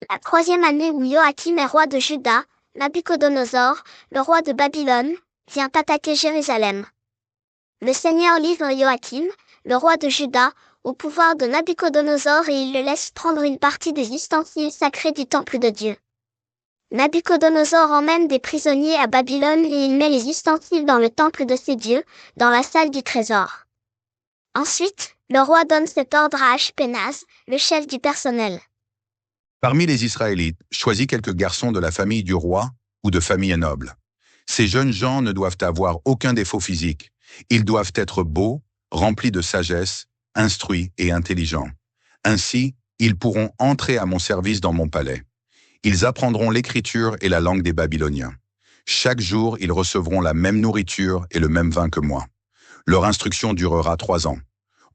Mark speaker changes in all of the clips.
Speaker 1: la troisième année où Joachim est roi de Juda, Nabuchodonosor, le roi de Babylone, vient attaquer Jérusalem. Le Seigneur livre Joachim, le roi de Juda, au pouvoir de Nabuchodonosor et il le laisse prendre une partie des ustensiles sacrés du temple de Dieu. Nabuchodonosor emmène des prisonniers à Babylone et il met les ustensiles dans le temple de ses dieux, dans la salle du trésor. Ensuite, le roi donne cet ordre à Ashpenaz, le chef du personnel.
Speaker 2: Parmi les Israélites, choisis quelques garçons de la famille du roi ou de famille noble. Ces jeunes gens ne doivent avoir aucun défaut physique. Ils doivent être beaux, remplis de sagesse, instruits et intelligents. Ainsi, ils pourront entrer à mon service dans mon palais. Ils apprendront l'écriture et la langue des Babyloniens. Chaque jour, ils recevront la même nourriture et le même vin que moi. Leur instruction durera 3 ans.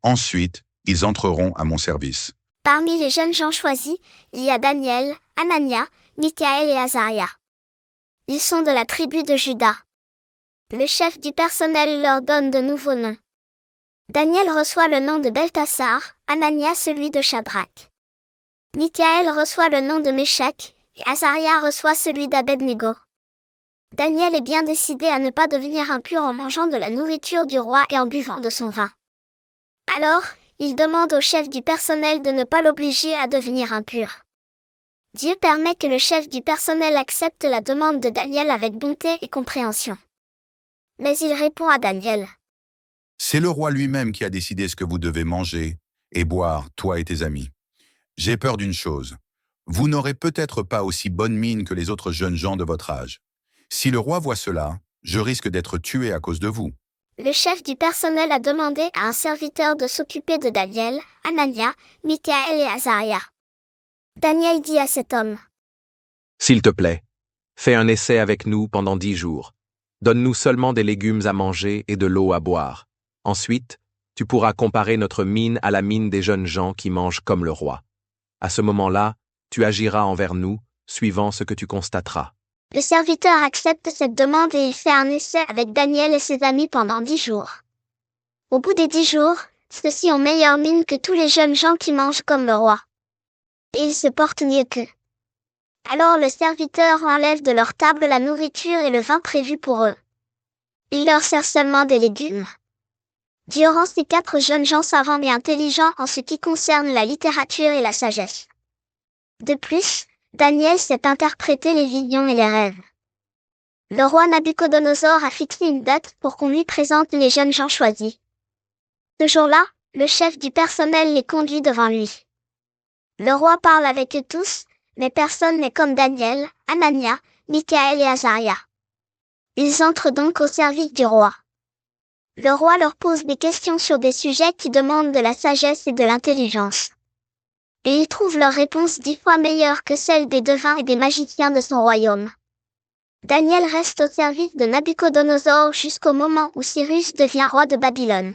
Speaker 2: Ensuite, ils entreront à mon service.
Speaker 1: Parmi les jeunes gens choisis, il y a Daniel, Anania, Michaël et Azaria. Ils sont de la tribu de Juda. Le chef du personnel leur donne de nouveaux noms. Daniel reçoit le nom de Beltassar, Anania celui de Shadrach. Michaël reçoit le nom de Méshach, et Azaria reçoit celui d'Abednego. Daniel est bien décidé à ne pas devenir impur en mangeant de la nourriture du roi et en buvant de son vin. Alors, il demande au chef du personnel de ne pas l'obliger à devenir impur. Dieu permet que le chef du personnel accepte la demande de Daniel avec bonté et compréhension. Mais il répond à Daniel.
Speaker 2: C'est le roi lui-même qui a décidé ce que vous devez manger et boire, toi et tes amis. J'ai peur d'une chose. Vous n'aurez peut-être pas aussi bonne mine que les autres jeunes gens de votre âge. Si le roi voit cela, je risque d'être tué à cause de vous.
Speaker 1: Le chef du personnel a demandé à un serviteur de s'occuper de Daniel, Anania, Michaël et Azaria. Daniel dit à cet homme.
Speaker 3: S'il te plaît, fais un essai avec nous pendant 10 jours. Donne-nous seulement des légumes à manger et de l'eau à boire. Ensuite, tu pourras comparer notre mine à la mine des jeunes gens qui mangent comme le roi. À ce moment-là, tu agiras envers nous, suivant ce que tu constateras.
Speaker 1: Le serviteur accepte cette demande et il fait un essai avec Daniel et ses amis pendant 10 jours. Au bout des 10 jours, ceux-ci ont meilleure mine que tous les jeunes gens qui mangent comme le roi. Et ils se portent mieux qu'eux. Alors le serviteur enlève de leur table la nourriture et le vin prévus pour eux. Il leur sert seulement des légumes. Dieu rend ces 4 jeunes gens savants et intelligents en ce qui concerne la littérature et la sagesse. De plus, Daniel sait interpréter les visions et les rêves. Le roi Nabuchodonosor a fixé une date pour qu'on lui présente les jeunes gens choisis. Ce jour-là, le chef du personnel les conduit devant lui. Le roi parle avec eux tous, mais personne n'est comme Daniel, Anania, Michaël et Azaria. Ils entrent donc au service du roi. Le roi leur pose des questions sur des sujets qui demandent de la sagesse et de l'intelligence. Et ils trouvent leurs réponses 10 fois meilleures que celles des devins et des magiciens de son royaume. Daniel reste au service de Nabuchodonosor jusqu'au moment où Cyrus devient roi de Babylone.